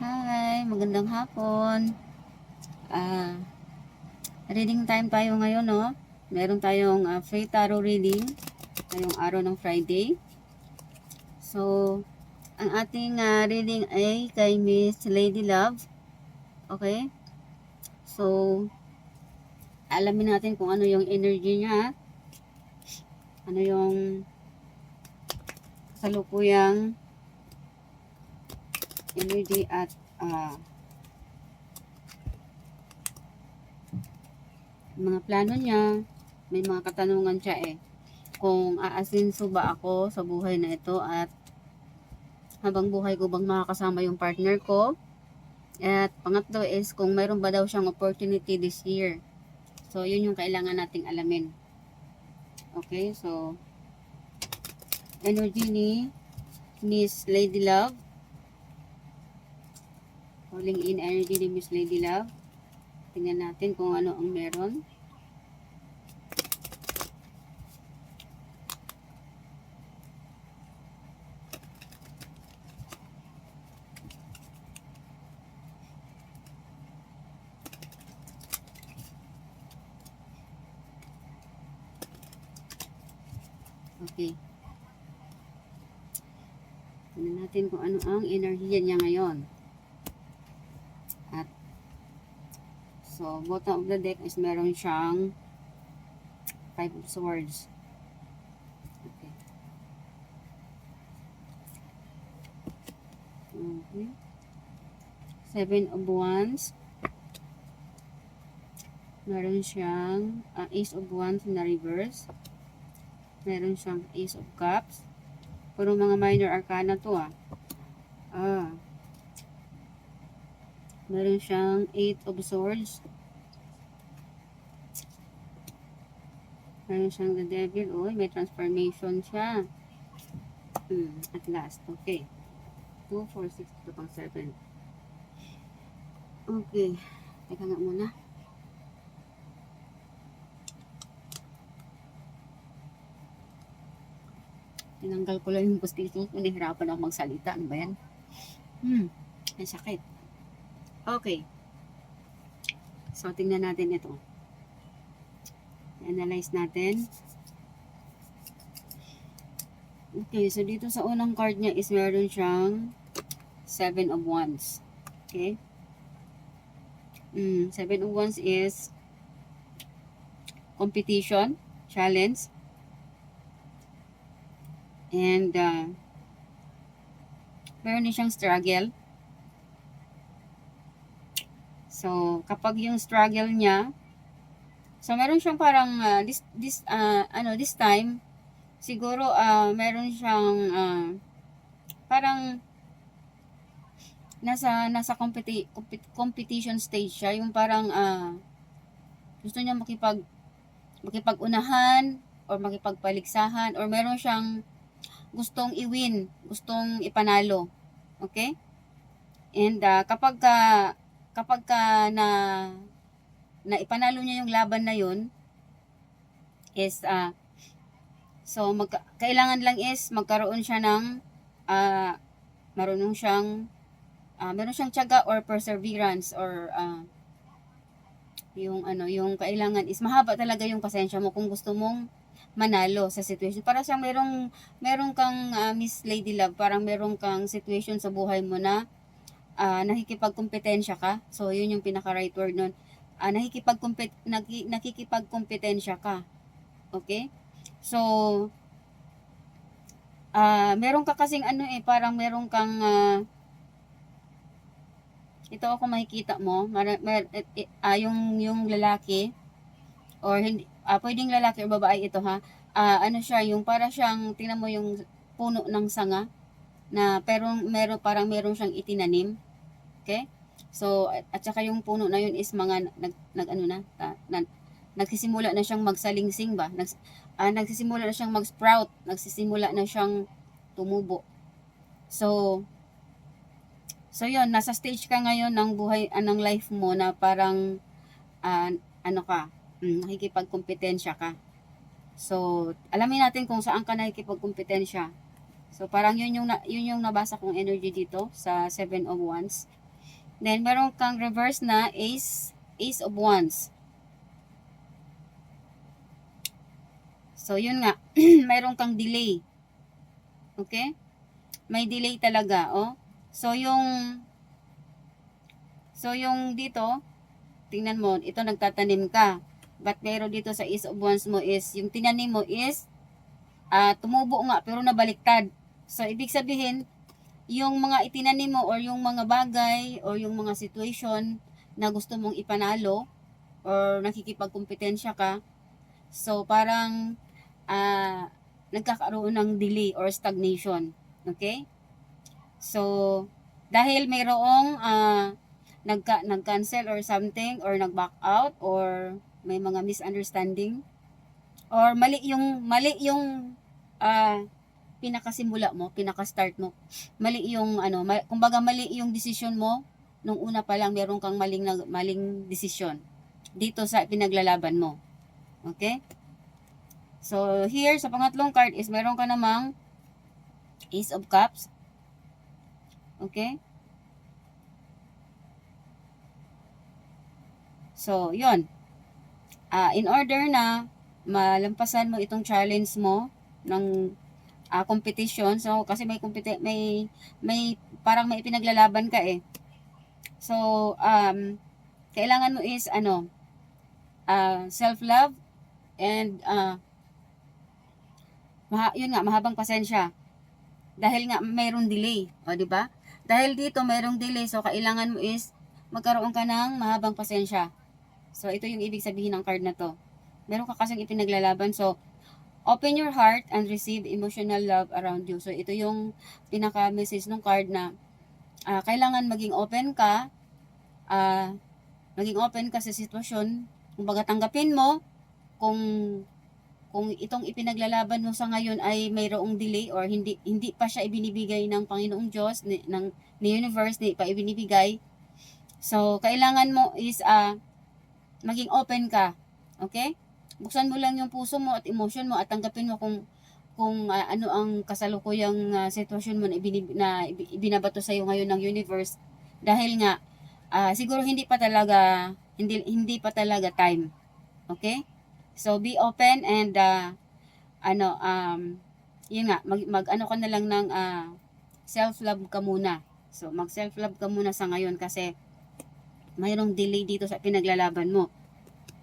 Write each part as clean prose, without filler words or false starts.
Hi, magandang hapon. Ah, reading time tayo ngayon, no? Meron tayong free tarot reading ngayong araw ng Friday. So, ang ating reading ay kay Miss Lady Love. Okay? So, alamin natin kung ano yung energy niya. Ano yung salukuyang energy at mga plano niya. May mga katanungan siya kung aasinso ba ako sa buhay na ito at habang buhay ko bang makakasama yung partner ko. At pangatlo is kung mayroon ba daw siyang opportunity this year. So yun yung kailangan nating alamin. Okay, so energy ni Miss Lady Love. Calling in energy ni Miss Lady Love. Tingnan natin kung ano ang meron. Okay. Tingnan natin kung ano ang enerhiya niya ngayon. At so, bottom of the deck is meron siyang 5 of Swords. Okay. Okay. 7 of Wands. Meron siyang Ace of Wands na reverse. Meron siyang Ace of Cups. Puro mga minor arcana to Meron siyang 8 of Swords. Meron siyang the Devil. Uy, may transformation siya. At last. Okay. 2, 4, 6, 2 pang 7. Okay. Teka nga muna. Tinanggal ko lang yung postiso ko. Nahirapan ako magsalita. Ano ba yan? Ang sakit. Okay. So, tingnan natin ito. Analyze natin. Okay, so dito sa unang card niya is meron siyang 7 of Wands. Okay? 7 of Wands is competition, challenge, and meron din siyang struggle. So, kapag yung struggle niya, so meron siyang parang this time siguro meron siyang parang nasa competition stage siya, yung parang gusto niya makipag-unahan or makipagpaligsahan or meron siyang gustong i-win, gustong ipanalo. Okay? And kapag na ipanalo niya yung laban na yun is so kailangan lang is magkaroon siya ng meron siyang tiyaga or perseverance or yung kailangan is mahaba talaga yung pasensya mo kung gusto mong manalo sa situation. Para siyang merong kang Miss Lady Love, parang merong kang situation sa buhay mo na nakikipagkompetensya ka. So yun yung pinaka right word nun. Nakikipagkompetensya ka. Okay? So meron ka kasing parang meron kang ito ako makikita mo, yung lalaki or hindi pwedeng lalaki o babae ito siya, yung para siyang tingnan mo yung puno ng sanga na pero meron siyang itinanim. Okay? So at saka yung puno na yun is mga nagsisimula na siyang magsalingsing ba? Nagsisimula na siyang mag-sprout, nagsisimula na siyang tumubo. So yun, nasa stage ka ngayon ng buhay, ng life mo na parang nakikipagkompetensya ka. So, alamin natin kung saan ka nakikipagkompetensya. So, parang yun yung nabasa kong energy dito sa 7 of Wands. Then, meron kang reverse na Ace of Wands. So, yun nga. Meron kang delay. Okay? May delay talaga, oh. So, yung dito, tingnan mo, ito nagtatanim ka. But meron dito sa Ace of Wands mo is, yung tinanim mo is, tumubo nga, pero nabaliktad. So, ibig sabihin, yung mga itinanim mo or yung mga bagay or yung mga situation na gusto mong ipanalo or nakikipagkompetensya ka, so parang nagkakaroon ng delay or stagnation. Okay? So, dahil mayroong nag-cancel or something or nag-back out or may mga misunderstanding or mali yung pinakasimula mo, pinaka-start mo. Mali yung kumbaga mali yung decision mo nung una pa lang meron kang maling decision dito sa pinaglalaban mo. Okay? So, here sa pangatlong card is meron ka namang Ace of Cups. Okay? So, yun. In order na malampasan mo itong challenge mo ng competition. So, kasi may parang may ipinaglalaban ka eh. So, kailangan mo is self-love and yun nga, mahabang pasensya. Dahil nga mayroong delay, o di ba? Dahil dito mayroong delay, so kailangan mo is magkaroon ka ng mahabang pasensya. So, ito yung ibig sabihin ng card na to. Meron ka kasing ipinaglalaban, so open your heart and receive emotional love around you. So, ito yung pinaka-message ng card na kailangan maging open ka, sa sitwasyon. Kumbaga, tanggapin mo kung itong ipinaglalaban mo sa ngayon ay mayroong delay or hindi pa siya ibinibigay ng Panginoong Diyos, ni universe, hindi pa ibinibigay. So, kailangan mo is maging open ka. Okay? Buksan mo lang yung puso mo at emotion mo at tanggapin mo kung ano ang kasalukuyang sitwasyon mo na ibinabato sa iyo ngayon ng universe, dahil nga siguro hindi pa talaga time. Okay? So be open and yun nga, mag ka na lang ng self-love ka muna. So mag self-love ka muna sa ngayon kasi mayroong delay dito sa pinaglalaban mo.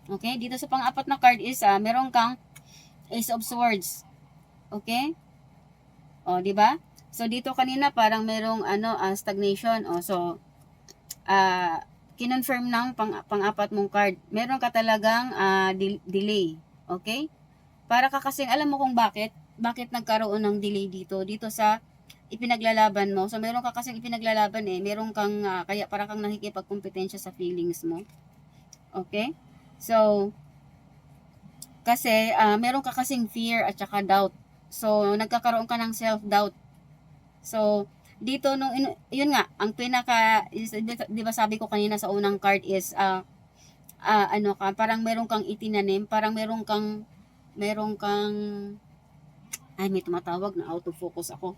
Okay? Dito sa pang-apat na card is meron kang Ace of Swords. Okay? O, di ba? So dito kanina parang merong stagnation. O, so kinonfirm ng pang-apat mong card. Meron ka talagang delay. Okay? Para ka kasing alam mo kung bakit nagkaroon ng delay dito sa ipinaglalaban mo. So meron ka kasing ipinaglalaban meron kang kaya para kang nakikipagkompetensya sa feelings mo. Okay? So, kasi meron ka kasing fear at saka doubt. So, nagkakaroon ka ng self-doubt. So, dito yun nga, ang di ba sabi ko kanina sa unang card is parang meron kang itinanim, parang meron kang may tumatawag na out of focus ako.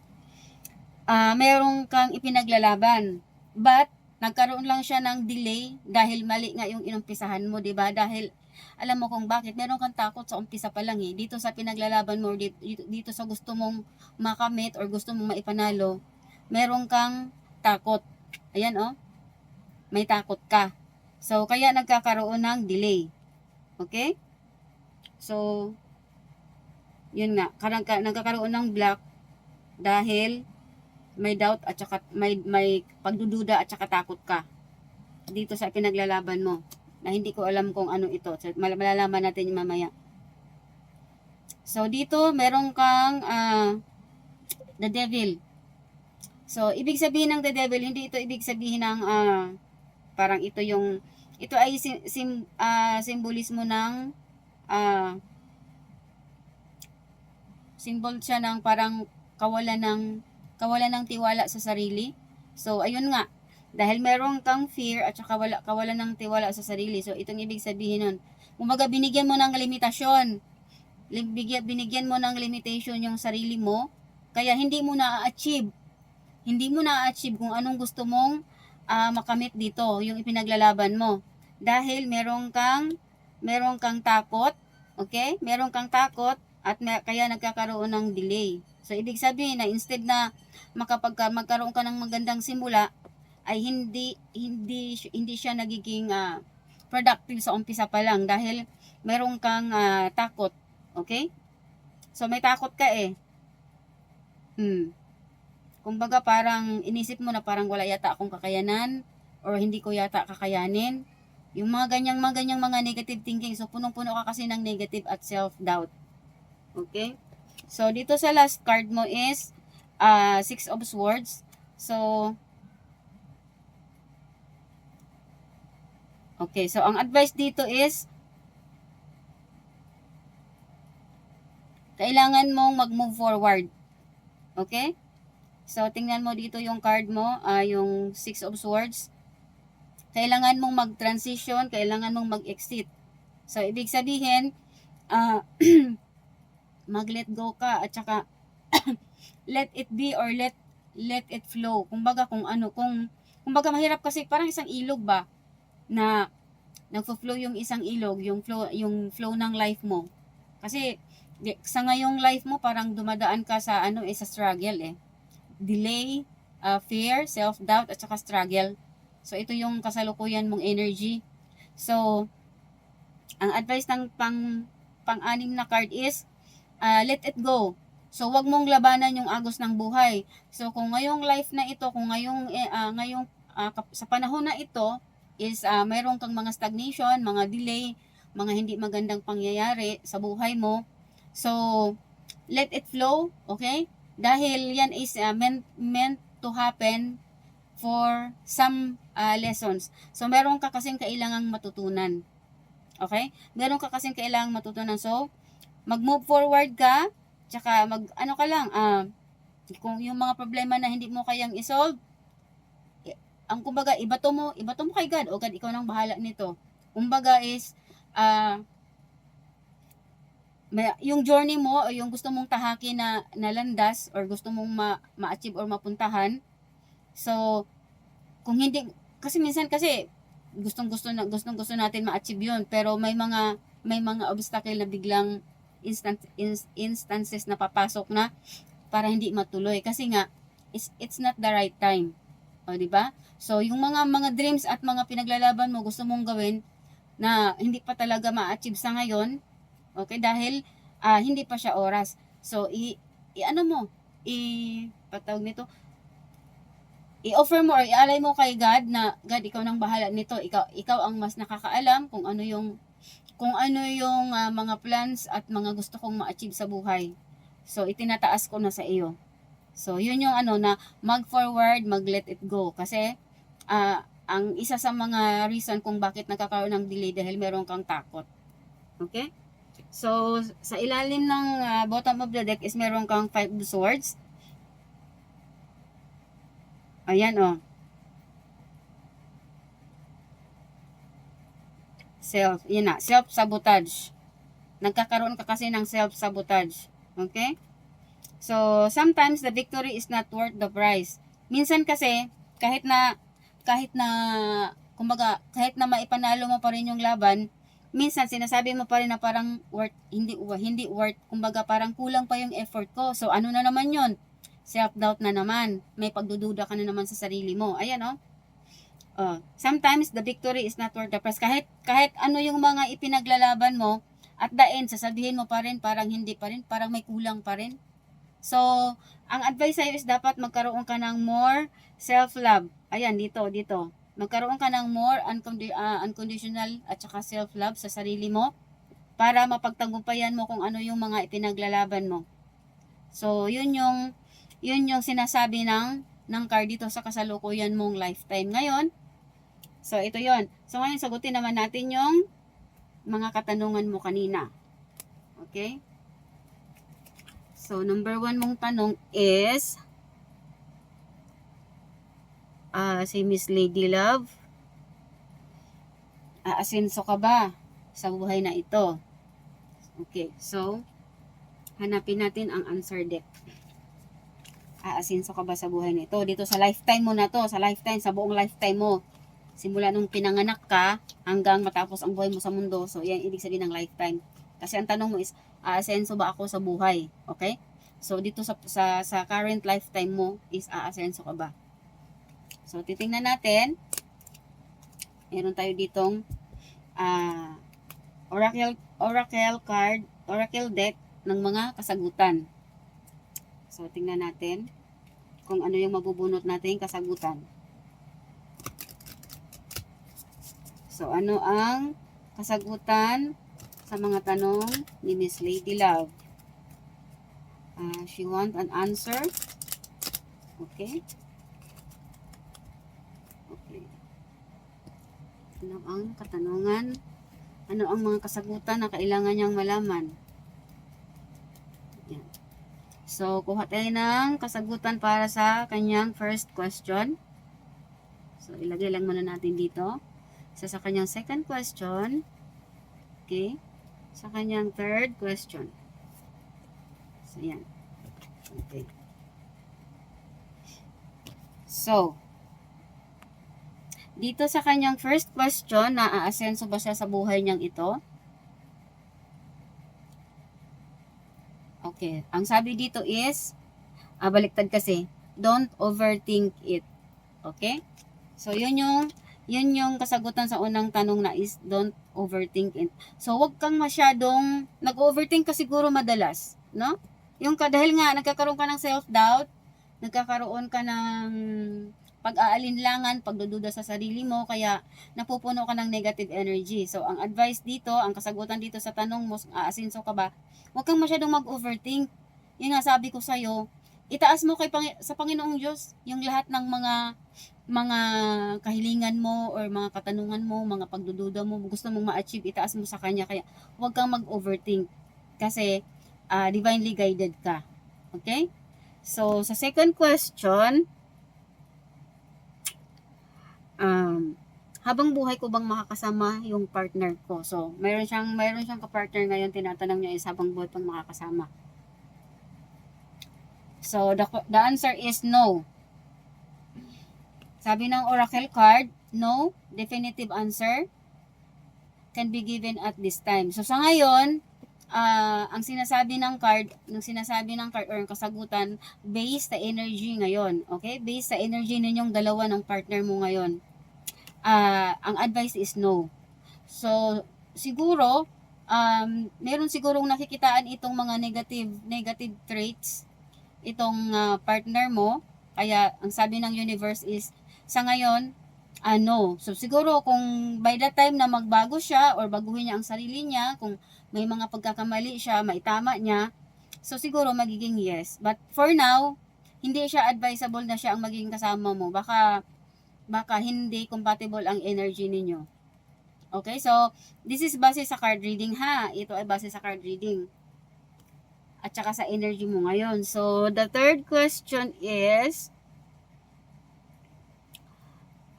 Meron kang ipinaglalaban. But nagkaroon lang siya ng delay dahil mali nga yung inumpisahan mo, 'di ba? Dahil alam mo kung bakit, meron kang takot sa umpisa pa lang dito sa pinaglalaban mo, dito sa gusto mong makamit or gusto mong maipanalo, meron kang takot. Ayan may takot ka. So kaya nagkakaroon ng delay. Okay? So yun nga, nagkakaroon ng block dahil may doubt at saka may pagdududa at saka takot ka dito sa pinaglalaban mo na hindi ko alam kung ano ito. So, malalaman natin yung mamaya. So dito meron kang the devil. So ibig sabihin ng the devil, hindi ito ibig sabihin ng parang ito ay simbolismo ng symbol siya ng parang kawalan ng tiwala sa sarili. So, ayun nga, dahil meron kang fear at saka kawalan ng tiwala sa sarili. So, itong ibig sabihin nun. Kumbaga, binigyan mo ng limitasyon. Binigyan mo ng limitation yung sarili mo. Kaya, hindi mo na-achieve kung anong gusto mong makamit dito, yung ipinaglalaban mo. Dahil meron kang takot, okay? Meron kang takot at kaya nagkakaroon ng delay. So, ibig sabihin na instead na magkaroon ka ng magandang simula, ay hindi siya nagiging productive sa umpisa pa lang dahil meron kang takot, okay? So, may takot ka eh. Kumbaga parang inisip mo na parang wala yata akong kakayanan or hindi ko yata kakayanin. Yung mga ganyang mga negative thinking. So, punong-puno ka kasi ng negative at self-doubt. Okay? So, dito sa last card mo is Six of Swords. So, okay. So, ang advice dito is kailangan mong mag-move forward. Okay? So, tingnan mo dito yung card mo, yung Six of Swords. Kailangan mong mag-transition, kailangan mong mag-exit. So, ibig sabihin, mag-let go ka at saka let it be or let it flow. Kumbaga kumbaga mahirap kasi parang isang ilog ba na nagfo-flow yung isang ilog, yung flow ng life mo. Kasi sa ngayong life mo parang dumadaan ka sa sa struggle eh. Delay, fear, self-doubt at saka struggle. So, ito yung kasalukuyan mong energy. So, ang advice ng pang-anim na card is, let it go. So, wag mong labanan yung agos ng buhay. So, kung ngayong life na ito, kung sa panahon na ito, is mayroon kang mga stagnation, mga delay, mga hindi magandang pangyayari sa buhay mo. So, let it flow, okay? Dahil yan is meant to happen for some lessons. So, meron ka kasing kailangang matutunan. Okay? Meron ka kasing kailangang matutunan. So, mag-move forward ka, tsaka ka lang, kung yung mga problema na hindi mo kayang isolve, ang kumbaga, ibato mo kay God, o God, ikaw nang bahala nito. Kumbaga is, yung journey mo, o yung gusto mong tahaki na landas, or gusto mong ma-achieve or mapuntahan, so, kung hindi, kasi minsan kasi, gustong gusto natin ma-achieve yun, pero may mga obstacle na biglang instances na papasok na para hindi matuloy. Kasi nga, it's not the right time. O, di ba? So, yung mga dreams at mga pinaglalaban mo, gusto mong gawin, na hindi pa talaga ma-achieve sa ngayon, okay, dahil hindi pa siya oras. So, patawag nito, i-offer mo or i-alay mo kay God na, God, ikaw nang bahala nito. Ikaw ang mas nakakaalam kung ano yung mga plans at mga gusto kong ma-achieve sa buhay. So, itinataas ko na sa iyo. So, yun yung na mag-forward, mag-let it go. Kasi, ang isa sa mga reason kung bakit nagkakaroon ng delay dahil meron kang takot. Okay? So, sa ilalim ng bottom of the deck is meron kang 5 of swords. Ayan self-sabotage. Nagkakaroon ka kasi ng self-sabotage. Okay? So, sometimes the victory is not worth the price. Minsan kasi, kahit na maipanalo mo pa rin yung laban, minsan sinasabi mo pa rin na parang hindi worth, kumbaga parang kulang pa yung effort ko. So, ano na naman yun? Self-doubt na naman. May pagdududa ka na naman sa sarili mo. Ayan sometimes the victory is not worth the price. Kahit ano yung mga ipinaglalaban mo, at the end, sasabihin mo pa rin, parang hindi pa rin, parang may kulang pa rin. So, ang advice sa'yo is dapat magkaroon ka ng more self-love. Ayan, dito. Magkaroon ka ng more unconditional at saka self-love sa sarili mo para mapagtagumpayan mo kung ano yung mga ipinaglalaban mo. So, yun yung sinasabi ng card dito sa kasalukuyan mong lifetime. Ngayon, so ito yon. So, ngayon sagutin naman natin yung mga katanungan mo kanina. Okay? So, number 1 mong tanong is, si Miss Lady Love, aasenso ka ba sa buhay na ito? Okay, so, hanapin natin ang answer deck. Aasenso ka ba sa buhay nito? Dito sa lifetime mo na to, sa lifetime, sa buong lifetime mo. Simula nung pinanganak ka hanggang matapos ang buhay mo sa mundo. So, yan ibig sabihin ng lifetime. Kasi ang tanong mo is, aasenso ba ako sa buhay? Okay? So, dito sa current lifetime mo is aasenso ka ba? So, titingnan natin. Meron tayo ditong oracle card, oracle deck ng mga kasagutan. So, tingnan natin kung ano yung mabubunot natin kasagutan. So, ano ang kasagutan sa mga tanong ni Miss Lady Love? She wants an answer. Okay. Okay. Ano ang katanungan? Ano ang mga kasagutan na kailangan niyang malaman? Yan. So, kuha tayo ng kasagutan para sa kanyang first question. So, ilagay lang muna natin dito. So, sa kanyang second question. Okay. Sa kanyang third question. So, yan. Okay. So, dito sa kanyang first question, naaasenso ba siya sa buhay niyang ito? Okay. Ang sabi dito is, baliktad kasi, don't overthink it. Okay? So, yun yung kasagutan sa unang tanong na is, don't overthink it. So, wag kang masyadong, nag-overthink ka siguro madalas, no? Dahil nga, nagkakaroon ka ng self-doubt, nagkakaroon ka ng pag-aalinlangan, pagdududa sa sarili mo, kaya napupuno ka ng negative energy. So, ang advice dito, ang kasagutan dito sa tanong mo, aasenso ka ba? Huwag kang masyadong mag-overthink. Yun nga sabi ko sa'yo, itaas mo sa Panginoong Diyos yung lahat ng mga kahilingan mo or mga katanungan mo, mga pagdududa mo, gusto mong ma-achieve, itaas mo sa Kanya. Kaya huwag kang mag-overthink kasi divinely guided ka. Okay? So, sa second question, habang buhay ko bang makakasama yung partner ko? So, mayroon siyang ka-partner ngayon, tinatanong niya is habang buhay pang makakasama. So, the answer is no. Sabi ng oracle card, no, definitive answer can be given at this time. So, sa ngayon, ang sinasabi ng card or ang kasagutan, based sa energy ngayon. Okay? Based sa energy ninyong dalawa ng partner mo ngayon. Ang advice is no. So, siguro, meron sigurong nakikitaan itong mga negative traits itong partner mo. Kaya, ang sabi ng universe is, sa ngayon, no. So, siguro kung by the time na magbago siya or baguhin niya ang sarili niya, kung may mga pagkakamali siya, maitama niya, so siguro magiging yes. But for now, hindi siya advisable na siya ang magiging kasama mo. Baka hindi compatible ang energy ninyo. Okay, so this is base sa card reading ha. Ito ay base sa card reading. At saka sa energy mo ngayon. So, the third question is,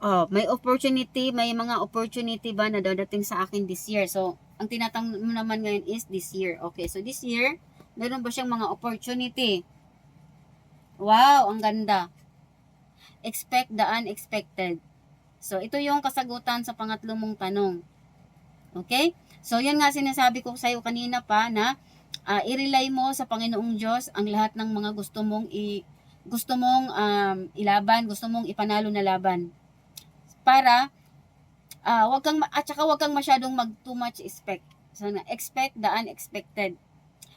may mga opportunity ba na dadating sa akin this year? So, ang tinatanong mo naman ngayon is this year. Okay, so this year, meron ba siyang mga opportunity? Wow, ang ganda. Expect the unexpected. So, ito yung kasagutan sa pangatlo mong tanong. Okay? So, yan nga sinasabi ko sa'yo kanina pa na i-rely mo sa Panginoong Diyos ang lahat ng mga gusto mong ilaban, gusto mong ipanalo na laban. Para wag kang masyadong too much expect. So, expect the unexpected.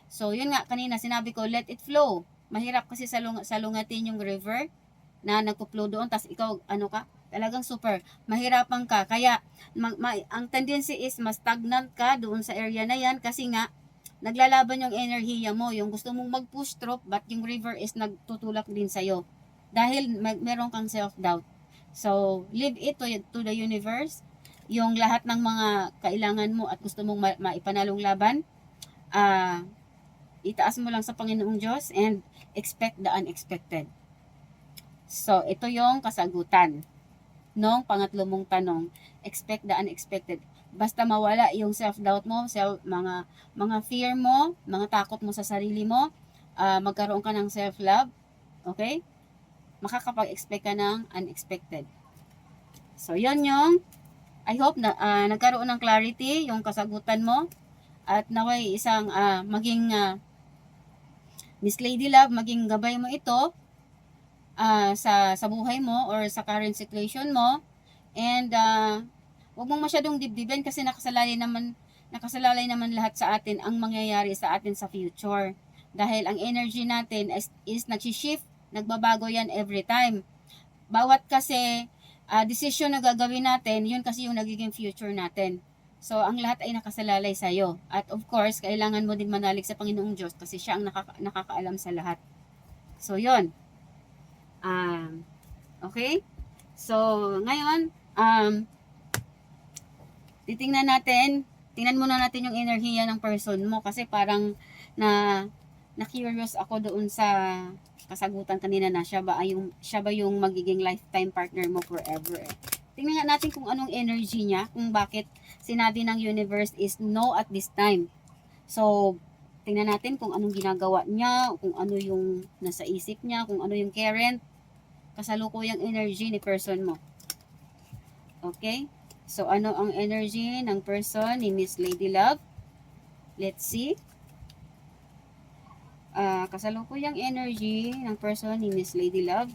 So, yun nga kanina sinabi ko, let it flow. Mahirap kasi salungatin yung river na nagpo-flow doon, tas ikaw talagang super mahirapan ka. Kaya ang tendency is mas stagnant ka doon sa area na yan kasi nga naglalaban yung enerhiya mo, yung gusto mong mag-push through, but yung river is nagtutulak din sa'yo dahil meron kang self-doubt. So, leave it to the universe. Yung lahat ng mga kailangan mo at gusto mong maipanalong laban, itaas mo lang sa Panginoong Diyos and expect the unexpected. So, ito yung kasagutan nung pangatlo mong tanong. Expect the unexpected. Basta mawala yung self-doubt mo, mga fear mo, mga takot mo sa sarili mo, magkaroon ka ng self-love, Okay? Makakapag-expect ka ng unexpected. So, yun yung, I hope na nagkaroon ng clarity yung kasagutan mo at naway isang maging Miss Lady Love, maging gabay mo ito sa buhay mo or sa current situation mo. And huwag mong masyadong dibdibin kasi nakasalalay naman lahat sa atin ang mangyayari sa atin sa future. Dahil ang energy natin is nag-shift, nagbabago yan every time. Bawat kasi decision na gagawin natin, yun kasi yung nagiging future natin. So, ang lahat ay nakasalalay sa'yo. At of course, kailangan mo din manalig sa Panginoong Diyos kasi siya ang nakakaalam sa lahat. So, yun. Okay? So, ngayon, tingnan muna natin yung enerhiya ng person mo kasi parang na-curious ako doon sa kasagutan kanina na siya ba yung magiging lifetime partner mo forever. Tingnan nga natin kung anong energy niya, kung bakit sinabi ng universe is no at this time. So, tingnan natin kung anong ginagawa niya, kung ano yung nasa isip niya, kung ano yung current kasalukuyang energy ni person mo. Okay? So, ano ang energy ng person ni Miss Lady Love? Let's see. Kasalukuyang energy ng person ni Miss Lady Love.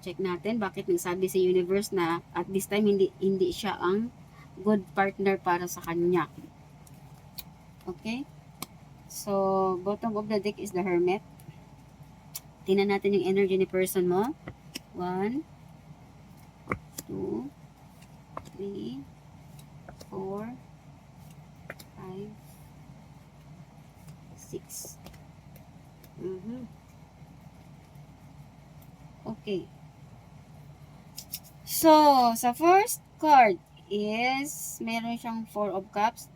Check natin bakit nagsabi si universe na at this time hindi siya ang good partner para sa kanya. Okay? So, bottom of the deck is the Hermit. Tingnan natin yung energy ni person mo. 1, 2, 3, 4, 5, 6. Okay. So, sa first card is meron siyang 4 of Cups.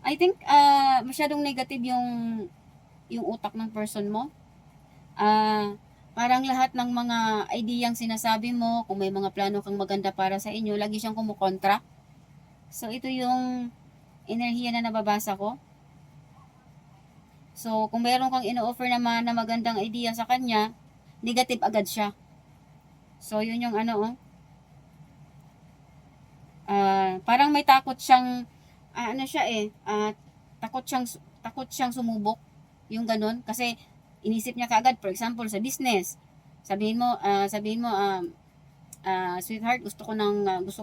I think masyadong negative yung utak ng person mo. Parang lahat ng mga ideyang sinasabi mo, kung may mga plano kang maganda para sa inyo, lagi siyang kumukontra. So, ito yung enerhiya na nababasa ko. So, kung mayroon kang ino-offer naman na magandang idea sa kanya, negative agad siya. So, yun yung parang may takot siyang, takot siyang sumubok. Yung ganun. Kasi, inisip niya kaagad, for example, sa business. Sabihin mo, sweetheart, gusto ko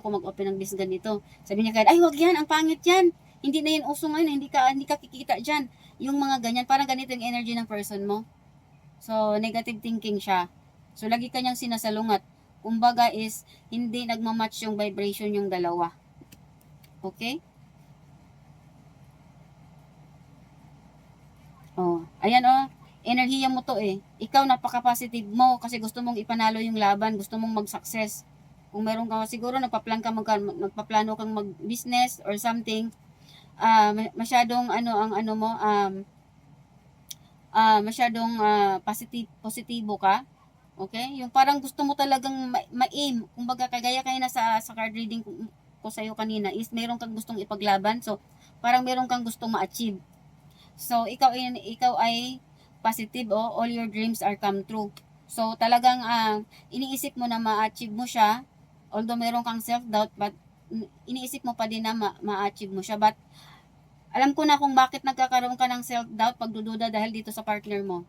mag-open ng business ganito. Sabi niya kaagad, ay, wag yan, ang pangit yan. Hindi na yan uso ngayon, hindi ka kikita dyan. Yung mga ganyan, parang ganito yung energy ng person mo. So, negative thinking siya. So, lagi kanyang sinasalungat. Kumbaga is, hindi nagmamatch yung vibration yung dalawa. Okay? Ayan enerhiya mo to eh. Ikaw napaka-positive mo kasi gusto mong ipanalo yung laban, gusto mong mag-success. Kung meron ka siguro nagpaplano kang mag-business or something, masyadong masyadong positibo ka. Okay? Yung parang gusto mo talagang ma-aim. Kumbaga kagaya kayo na sa card reading ko sa iyo kanina is meron kang gustong ipaglaban. So, parang meron kang gustong ma-achieve. So, ikaw ay positive all your dreams are come true. So, talagang iniisip mo na ma-achieve mo siya. Although meron kang self-doubt, but iniisip mo pa din na ma-achieve mo siya. But, alam ko na kung bakit nagkakaroon ka ng self-doubt, pagdududa dahil dito sa partner mo.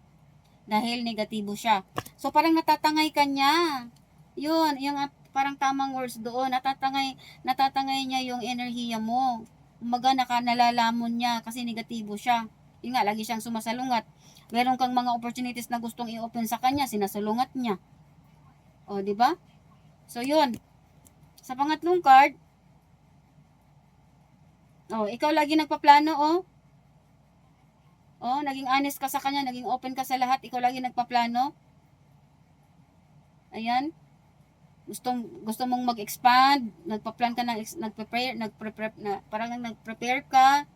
Dahil negatibo siya. So, parang natatangay ka niya. Yun, yung parang tamang words doon. Natatangay niya yung enerhiya mo. Umaga, nalalamon niya kasi negatibo siya. Yun nga, lagi siyang sumasalungat. Meron kang mga opportunities na gustong i-open sa kanya, sinasalungat niya. O, di ba? So, yun. Sa pangatlong card, ikaw lagi nagpaplano, naging honest ka sa kanya, naging open ka sa lahat, ikaw lagi nagpaplano. Ayan. Gusto mong mag-expand, nagpa-plan ka parang nag-prepare ka.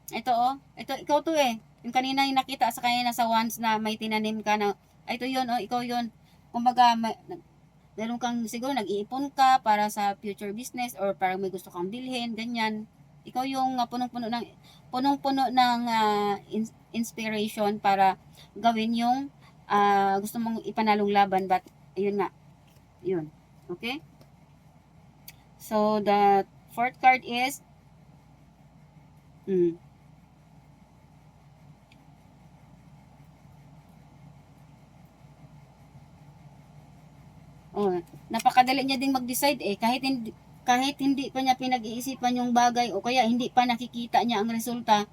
Ito ikaw to eh. Yung kanina yung nakita sa kanya na sa once na may tinanim ka na, ito yun, ikaw yun. Kumbaga, meron kang siguro nag-iipon ka para sa future business or parang may gusto kang bilhin, ganyan. Ikaw yung punong-puno ng inspiration para gawin yung gusto mong ipanalong laban, but ayun nga, yun. Okay? So, the fourth card is oh, napakadali niya ding mag-decide kahit hindi pa niya pinag-iisipan yung bagay o kaya hindi pa nakikita niya ang resulta,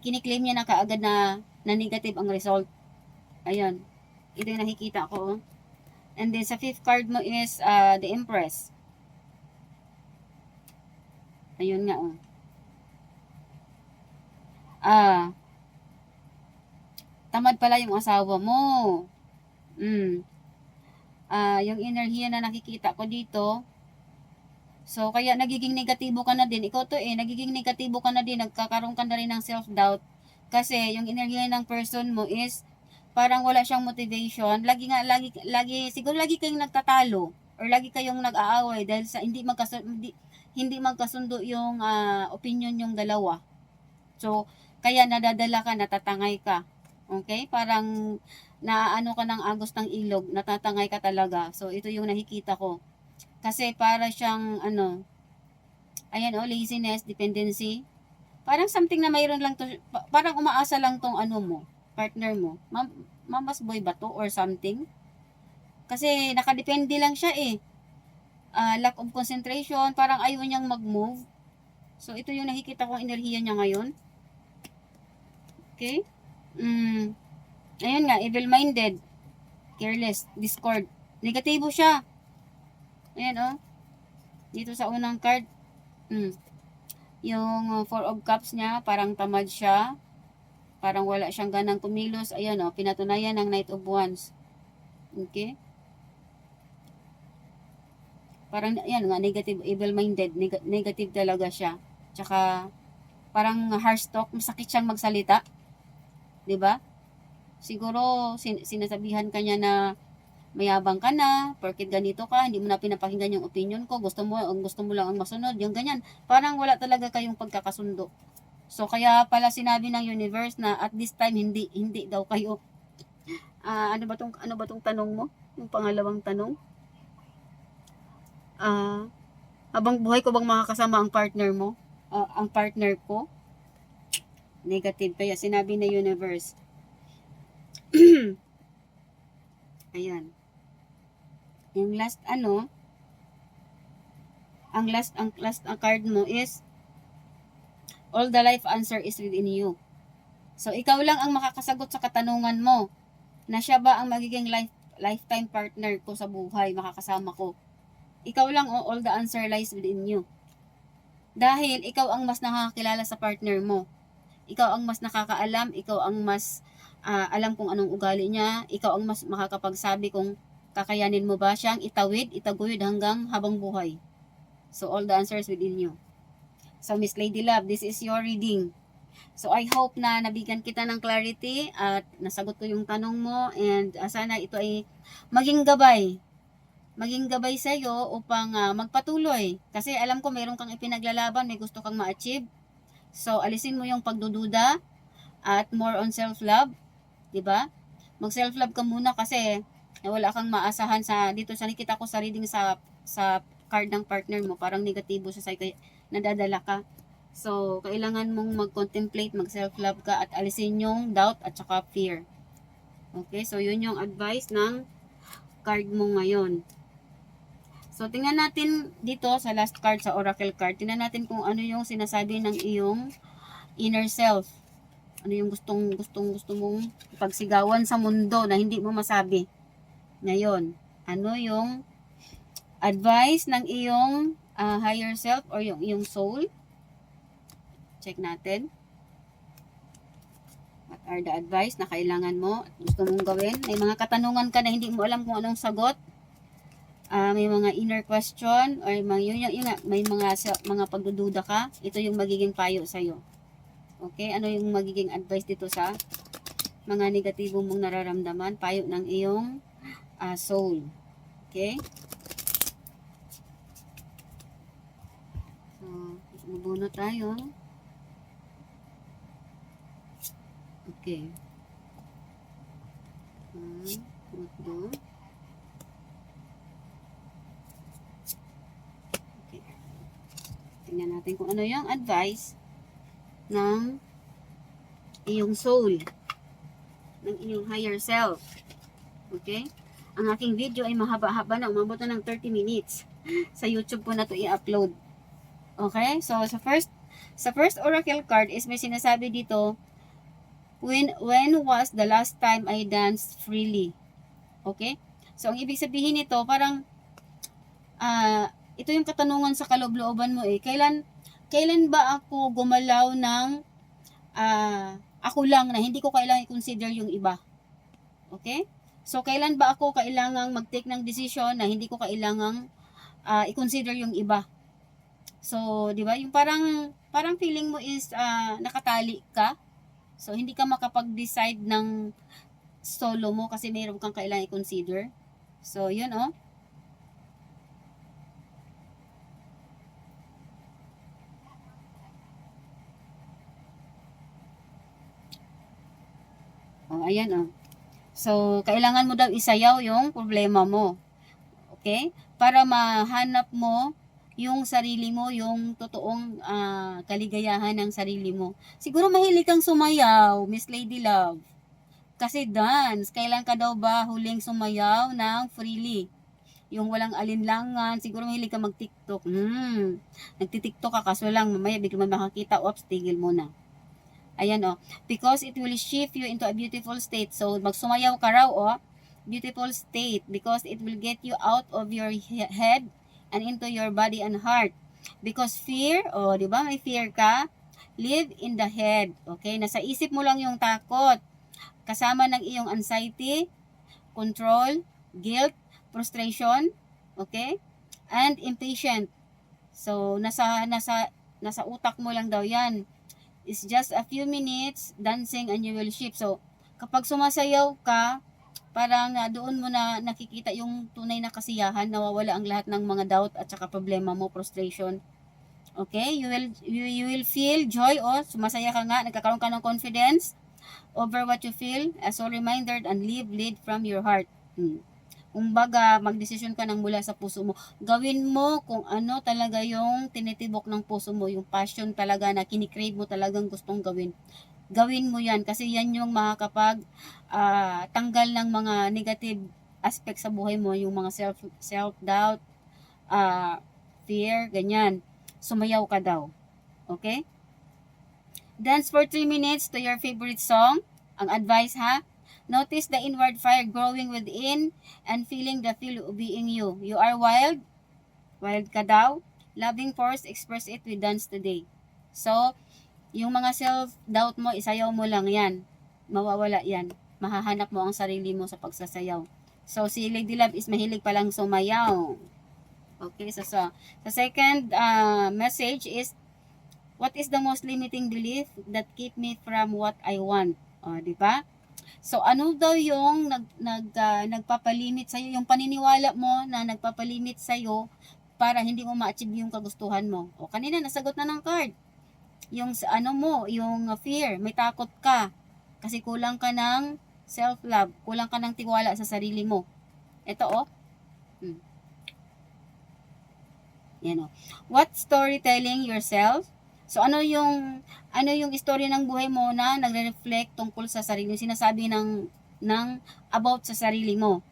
kiniklaim niya na kaagad na negative ang result. Ayun. Ito yung nakikita ko. And then sa fifth card mo is the Empress. Ayun nga oh. Tamad pala yung asawa mo. Yung enerhiya na nakikita ko dito. So, kaya nagiging negatibo ka na din. Ikaw to nagiging negatibo ka na din. Nagkakaroon ka na rin ng self-doubt. Kasi yung enerhiya ng person mo is parang wala siyang motivation. Siguro lagi kayong nagtatalo or lagi kayong nag-aaway dahil sa hindi magkasundo yung opinion yung dalawa. So, kaya nadadala ka, natatangay ka. Okay? Parang naano ka ng agos ng ilog, natatangay ka talaga. So, ito yung nakikita ko. Kasi para siyang ayan laziness, dependency. Parang something na mayroon lang to, parang umaasa lang tong partner mo. Mamas boy ba to or something? Kasi nakadepende lang siya lack of concentration, parang ayaw niyang mag-move. So, ito yung nakikita kong enerhiya niya ngayon. Okay? Ayun nga, evil-minded, careless, discord. Negatibo siya. Ayan dito sa unang card, yung Four of Cups niya, parang tamad siya. Parang wala siyang ganang kumilos. Ayan pinatunayan ng Knight of Wands. Okay? Parang, ayan nga, negative, evil-minded. Negative talaga siya. Tsaka, parang harsh talk, masakit siyang magsalita. 'Di ba? Siguro, sinasabihan ka niya na mayabang ka na, porket ganito ka, hindi mo na pinapakinggan yung opinion ko, gusto mo lang ang masunod, yung ganyan. Parang wala talaga kayong pagkakasundo. So, kaya pala sinabi ng universe na at this time, hindi daw kayo, ano ba tong tanong mo? Yung pangalawang tanong? Habang buhay ko bang makakasama ang partner mo? Ang partner ko? Negative. Kaya sinabi ng universe. Ayan. Yung last ang last card mo is all the life answer is within you. So, ikaw lang ang makakasagot sa katanungan mo na siya ba ang magiging lifetime partner ko sa buhay, makakasama ko. Ikaw lang all the answer lies within you. Dahil ikaw ang mas nakakakilala sa partner mo. Ikaw ang mas nakakaalam, ikaw ang mas alam kung anong ugali niya, ikaw ang mas makakapagsabi kung kakayanin mo ba siyang itaguyod hanggang habang buhay. So, all the answers within you. So, Miss Lady Love, this is your reading. So, I hope na nabigyan kita ng clarity at nasagot ko yung tanong mo and sana ito ay maging gabay sa iyo upang magpatuloy. Kasi alam ko meron kang ipinaglalaban, may gusto kang ma-achieve. So, alisin mo yung pagdududa at more on self-love. 'Di ba? Mag self-love ka muna kasi wala kang maasahan dito sa nakita ko sa reading sa card ng partner mo, parang negatibo siya sa'yo, nadadala ka. So, kailangan mong mag-contemplate, mag self-love ka at alisin yung doubt at saka fear. Okay, so yun yung advice ng card mo ngayon. So, tingnan natin dito sa last card, sa oracle card, tingnan natin kung ano yung sinasabi ng iyong inner self. Ano yung gusto mong pagsigawan sa mundo na hindi mo masabi. Ngayon, ano yung advice ng iyong higher self or yung iyong soul? Check natin. What are the advice na kailangan mo at gusto mong gawin? May mga katanungan ka na hindi mo alam kung anong sagot. May mga inner question or may mga pagdududa ka. Ito yung magiging payo sa'yo. Okay? Ano yung magiging advice dito sa mga negatibo mong nararamdaman? Payo ng iyong soul. Okay? So, Bubunot tayo. Okay. Bunot. Okay. Tingnan natin kung ano yung advice ng iyong soul, ng iyong higher self. Okay? Ang aking video ay mahaba-haba na, umabot na ng 30 minutes. Sa YouTube po na to i-upload. Okay? So, sa first oracle card is may sinasabi dito, when was the last time I danced freely? Okay? So, ang ibig sabihin nito, parang, ito yung katanungan sa kaloob-looban mo eh. Kailan ba ako gumalaw ng, ako lang na hindi ko kailangan i-consider yung iba? Okay? So, kailan ba ako kailangang mag-take ng decision na hindi ko kailangang i-consider yung iba? So, di ba? Yung parang feeling mo is nakatali ka. So, hindi ka makapag-decide ng solo mo kasi mayroon kang kailangan i-consider. So, yun oh. Oh, ayan oh. So, kailangan mo daw isayaw yung problema mo. Okay? Para mahanap mo yung sarili mo, yung totoong kaligayahan ng sarili mo. Siguro mahilig kang sumayaw, Miss Lady Love. Kasi dance, kailan ka daw ba huling sumayaw ng freely? Yung walang alinlangan, siguro mahilig ka mag-TikTok. Nagti-TikTok ka kaso lang, mamaya bigla mo makakita, oops, tigil muna. Ayan oh, because it will shift you into a beautiful state. So, magsumayaw ka raw oh, beautiful state because it will get you out of your head and into your body and heart. Because fear, oh, di ba may fear ka? Live in the head. Okay? Nasa isip mo lang yung takot. Kasama ng iyong anxiety, control, guilt, frustration, okay? And impatient. So, nasa utak mo lang daw yan. It's just a few minutes dancing and you will shift. So, kapag sumasayaw ka, parang doon mo na nakikita yung tunay na kasiyahan, nawawala ang lahat ng mga doubt at saka problema mo, frustration. Okay? You will feel joy o sumasaya ka nga, nagkakaroon ka ng confidence over what you feel as a reminder and lead from your heart. Kumbaga, magdesisyon ka ng mula sa puso mo. Gawin mo kung ano talaga yung tinitibok ng puso mo, yung passion talaga na kinikrave mo talagang gustong gawin. Gawin mo yan kasi yan yung makakapag tanggal ng mga negative aspect sa buhay mo, yung mga self-doubt, fear, ganyan. Sumayaw ka daw. Okay? Dance for 3 minutes to your favorite song. Ang advice ha, notice the inward fire growing within and feeling the feel being you. You are wild. Wild ka daw. Loving force, express it with dance today. So, yung mga self-doubt mo, isayaw mo lang yan. Mawawala yan. Mahahanap mo ang sarili mo sa pagsasayaw. So, si Lady Love is mahilig palang sumayaw. Okay, so sa second message is, what is the most limiting belief that keep me from what I want? O, di ba? So, ano daw yung nagpapalimit sa'yo, yung paniniwala mo na nagpapalimit sa'yo para hindi mo ma-achieve yung kagustuhan mo. O, kanina, nasagot na ng card. Yung ano mo, yung fear, may takot ka. Kasi kulang ka ng self-love, kulang ka ng tiwala sa sarili mo. Ito, oh. Yan, oh. What storytelling yourself? So, ano yung istorya ng buhay mo na nagre-reflect tungkol sa sarili, yung sinasabi ng about sa sarili mo.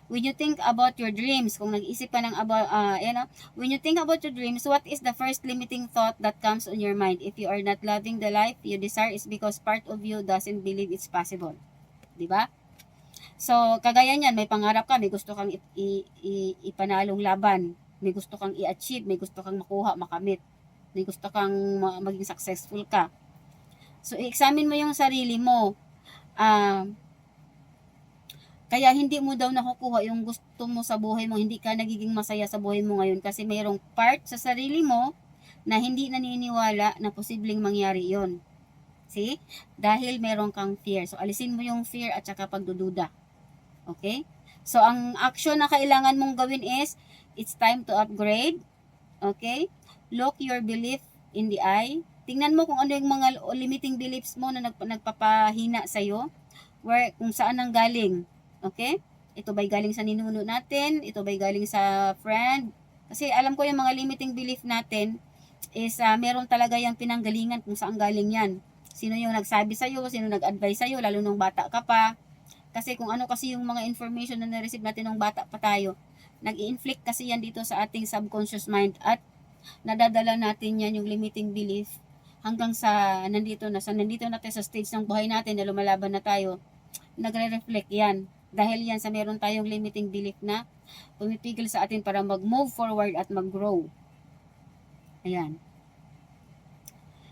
When you think about your dreams, kung nag-isip ka ng about, when you think about your dreams, what is the first limiting thought that comes on your mind? If you are not loving the life you desire, is because part of you doesn't believe it's possible. Diba? So, kagaya niyan, may pangarap ka, may gusto kang ipanalong laban, may gusto kang i-achieve, may gusto kang makuha, makamit, may gusto kang maging successful ka. So, i-examine mo yung sarili mo. Kaya hindi mo daw nakukuha yung gusto mo sa buhay mo, hindi ka nagiging masaya sa buhay mo ngayon kasi mayroong part sa sarili mo na hindi naniniwala na posibleng mangyari yon. See? Dahil meron kang fear. So, alisin mo yung fear at saka pagdududa. Okay? So, ang action na kailangan mong gawin is, it's time to upgrade. Okay? Lock your belief in the eye. Tingnan mo kung ano yung mga limiting beliefs mo na nagpapahina sa'yo. Kung saan ang galing. Okay? Ito ba'y galing sa ninuno natin? Ito ba'y galing sa friend? Kasi alam ko yung mga limiting belief natin is meron talaga yung pinanggalingan kung saan galing yan. Sino yung nagsabi sa'yo, sino nag-advise sa'yo, lalo nung bata ka pa. Kasi kung ano kasi yung mga information na na-receive natin nung bata pa tayo, nag-i-inflict kasi yan dito sa ating subconscious mind at nadadala natin yan yung limiting belief hanggang sa nandito natin sa stage ng buhay natin na lumalaban na tayo, nagre-reflect yan. Dahil yan sa meron tayong limiting belief na pumipigil sa atin para mag-move forward at mag-grow. Ayan.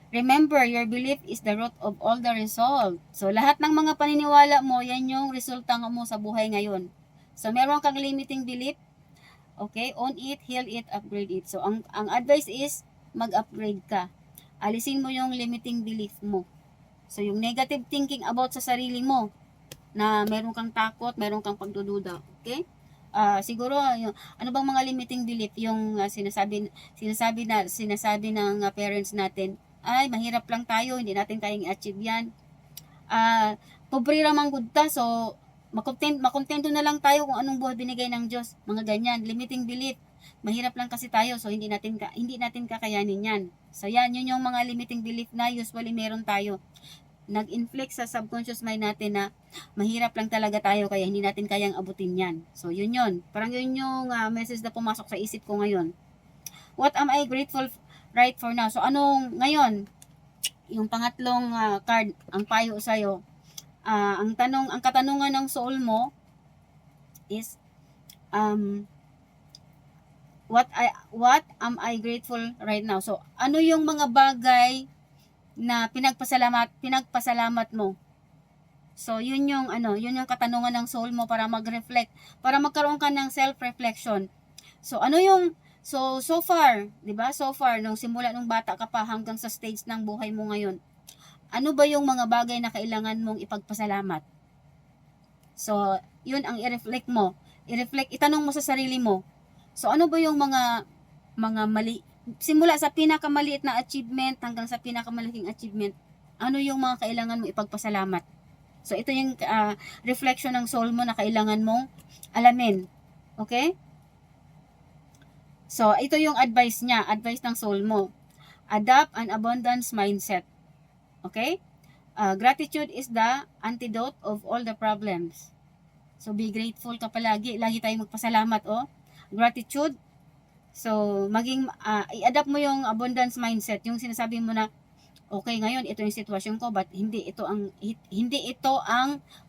Remember, your belief is the root of all the result. So, lahat ng mga paniniwala mo, yan yung resulta mo sa buhay ngayon. So, meron kang limiting belief, okay, own it, heal it, upgrade it. So, ang advice is, mag-upgrade ka. Alisin mo yung limiting belief mo. So, yung negative thinking about sa sarili mo, na meron kang takot, meron kang pagdududa. Okay? Siguro, yung, ano bang mga limiting belief? Yung sinasabi ng parents natin, ay, mahirap lang tayo, hindi natin kayang i-achieve yan. Pobre ramang gudta, so, makontento na lang tayo kung anong buhay binigay ng Diyos. Mga ganyan, limiting belief. Mahirap lang kasi tayo, so hindi natin kakayanin yan. So yan, yun yung mga limiting belief na usually meron tayo. Nag-inflict sa subconscious mind natin na mahirap lang talaga tayo kaya hindi natin kayang abutin yan. So yun yun. Parang yun yung message na pumasok sa isip ko ngayon. What am I grateful right for now? So anong ngayon? Yung pangatlong card, ang payo sa'yo. Ang katanungan ng soul mo is what am I grateful right now? So, ano yung mga bagay na pinagpasalamat mo? So, yun yung katanungan ng soul mo para mag-reflect, para magkaroon ka ng self-reflection. So, so far, 'di ba? So far nung simula nung bata ka pa hanggang sa stage ng buhay mo ngayon, ano ba yung mga bagay na kailangan mong ipagpasalamat? So, yun ang i-reflect mo. Itanong mo sa sarili mo. So, ano ba yung mga mali, simula sa pinakamaliit na achievement hanggang sa pinakamalaking achievement, ano yung mga kailangan mo ipagpasalamat? So, ito yung reflection ng soul mo na kailangan mong alamin. Okay? So, ito yung advice ng soul mo. Adopt an abundance mindset. Okay? Gratitude is the antidote of all the problems. So, be grateful ka palagi. Lagi tayong magpasalamat, Gratitude. So, i-adapt mo yung abundance mindset. Yung sinasabi mo na, okay, ngayon, ito yung sitwasyon ko, but hindi ito ang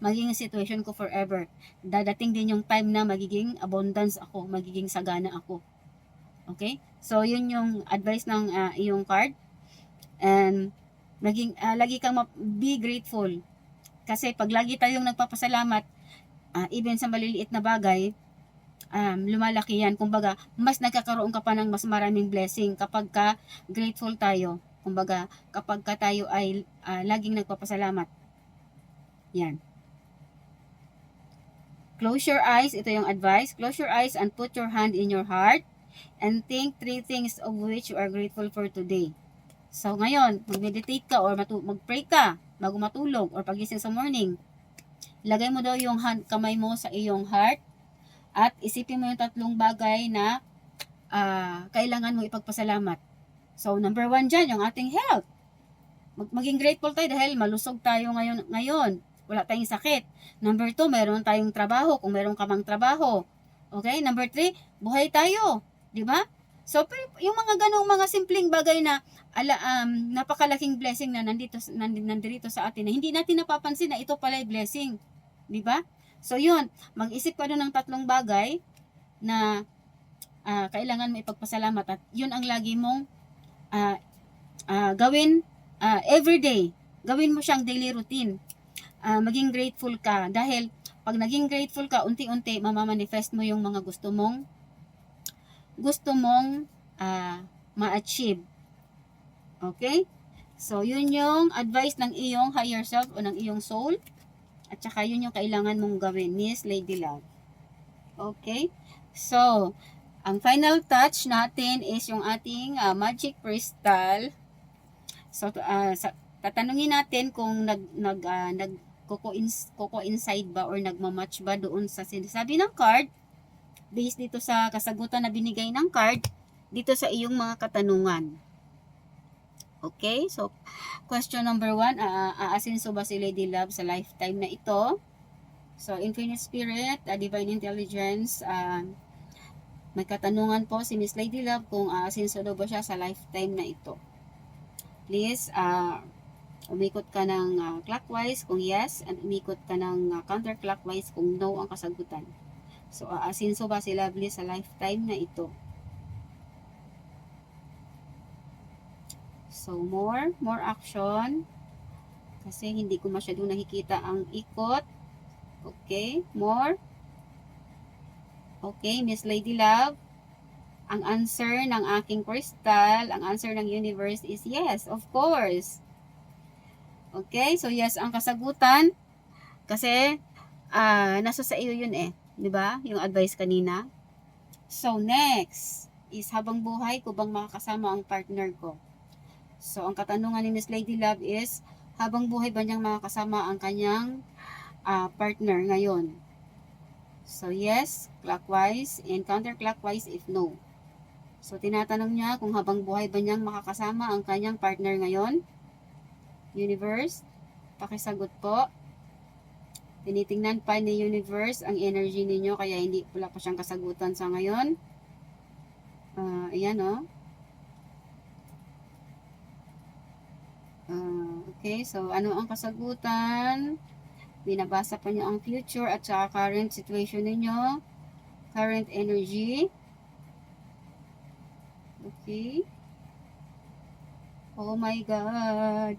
magiging situation ko forever. Dadating din yung time na magiging abundance ako, magiging sagana ako. Okay? So, yun yung advice ng iyong card. And, lagi kang be grateful. Kasi, pag lagi tayong nagpapasalamat, even sa maliliit na bagay, lumalaki yan. Kumbaga, mas nagkakaroon ka pa ng mas maraming blessing kapag ka grateful tayo. Kumbaga, kapag ka tayo ay laging nagpapasalamat. Yan. Close your eyes. Ito yung advice. Close your eyes and put your hand in your heart and think 3 things of which you are grateful for today. So, ngayon, mag-meditate ka or mag-pray ka bago matulog or pagising sa morning. Lagay mo daw yung kamay mo sa iyong heart at isipin mo yung 3 bagay na kailangan mo ipagpasalamat. So, number 1 dyan, yung ating health. Maging grateful tayo dahil malusog tayo ngayon. Wala tayong sakit. Number 2, meron tayong trabaho, kung meron ka mang trabaho. Okay? Number 3, buhay tayo. Diba? So, yung mga ganong mga simpleng bagay na napakalaking blessing na nandito sa atin na hindi natin napapansin na ito pala ay blessing. Diba? So, yun. Mag-isip ka doon ng 3 bagay na kailangan mo ipagpasalamat at yun ang lagi mong gawin everyday. Gawin mo siyang daily routine. Maging grateful ka dahil pag naging grateful ka, unti-unti mamamanifest mo yung mga gusto mong ma-achieve. Okay? So, yun yung advice ng iyong higher self o ng iyong soul. At saka yun yung kailangan mong gawin, Miss Lady Love. Okay? So, ang final touch natin is yung ating magic crystal. So, tatanungin natin kung coincide ba or nagmamatch ba doon sa sinasabi ng card based dito sa kasagutan na binigay ng card dito sa iyong mga katanungan. Okay? So, question number 1, aasinso ba si Lady Love sa lifetime na ito? So, Infinite Spirit, Divine Intelligence, may katanungan po si Miss Lady Love kung aasinso daw ba siya sa lifetime na ito. Please, umikot ka ng clockwise kung yes, at umikot ka ng counterclockwise kung no ang kasagutan. So, aasinso ba si Lovely sa lifetime na ito? So, more action. Kasi hindi ko masyadong nakikita ang ikot. Okay, more. Okay, Miss Lady Love. Ang answer ng aking crystal, ang answer ng universe is yes, of course. Okay, so yes ang kasagutan. Kasi, nasa sa iyo yun eh. Diba? Yung advice kanina. So, next is habang buhay ko bang makakasama ang partner ko? So, ang katanungan ni Miss Lady Love is, habang buhay ba niyang makakasama ang kanyang partner ngayon? So, yes, clockwise, and counterclockwise if no. So, tinatanong niya kung habang buhay ba niyang makakasama ang kanyang partner ngayon? Universe, pakisagot po. Tinitingnan pa ni Universe ang energy ninyo, kaya wala pa siyang kasagutan sa ngayon. Ayan o. Okay, so ano ang kasagutan? Binabasa pa niyo ang future at saka current situation ninyo. Current energy. Okay. Oh my God.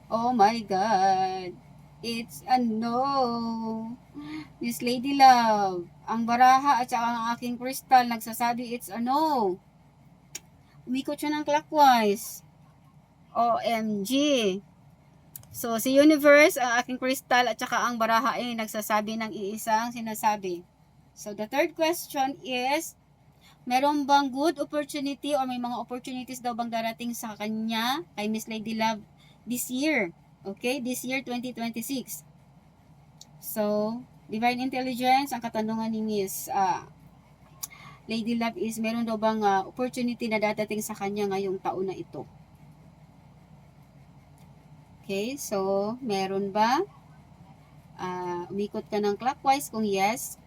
Oh my God. It's a no. Miss Lady Love, ang baraha at saka ang aking crystal nagsasabi it's a no. Umikot siya ng clockwise. OMG. So, si Universe, ang aking crystal at saka ang baraha ay nagsasabi ng iisang sinasabi. So, the third question is, meron bang good opportunity or may mga opportunities daw bang darating sa kanya kay Miss Lady Love this year? Okay, this year 2026. So, Divine Intelligence, ang katanungan ni Miss Lady Love is, meron daw bang opportunity na dadating sa kanya ngayong taon na ito? Okay, so, meron ba? Umikot ka ng clockwise kung yes,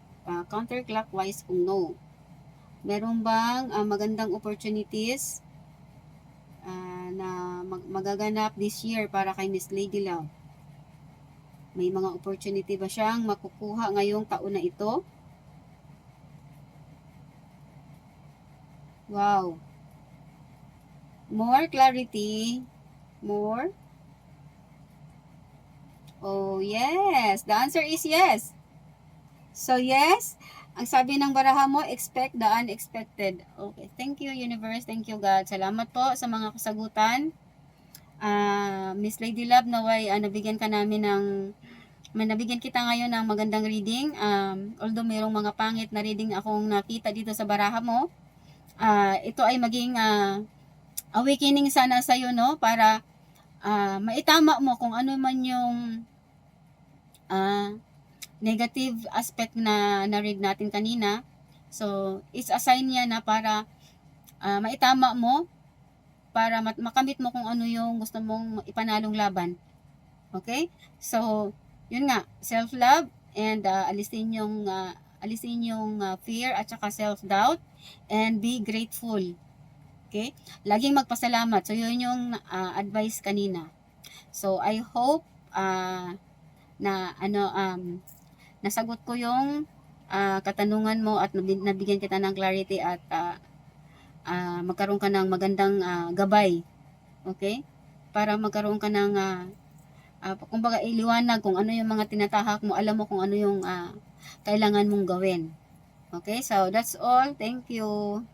counterclockwise kung no. Meron bang magandang opportunities na magaganap this year para kay Miss Lady Love? May mga opportunity ba siyang makukuha ngayong taon na ito? Wow. More clarity. More. Oh, yes. The answer is yes. So, yes. Ang sabi ng baraha mo, expect the unexpected. Okay. Thank you, Universe. Thank you, God. Salamat po sa mga kasagutan. Miss Lady Love, naway nabigyan ka namin nabigyan kita ngayon ng magandang reading. Although mayroong mga pangit na reading akong nakita dito sa baraha mo, ito ay maging awakening sana sa'yo, no? Para maitama mo kung ano man yung negative aspect na na-read natin kanina. So, it's a sign niya na para maitama mo, para makamit mo kung ano yung gusto mong ipanalong laban. Okay? So, yun nga, self-love and alisin yung fear at saka self-doubt and be grateful. Okay? Laging magpasalamat. So, yun yung advice kanina. So, I hope nasagot ko yung katanungan mo at nabigyan kita ng clarity at magkaroon ka ng magandang gabay. Okay? Para magkaroon ka ng kumbaga iliwanag kung ano yung mga tinatahak mo, alam mo kung ano yung kailangan mong gawin. Okay? So, that's all. Thank you.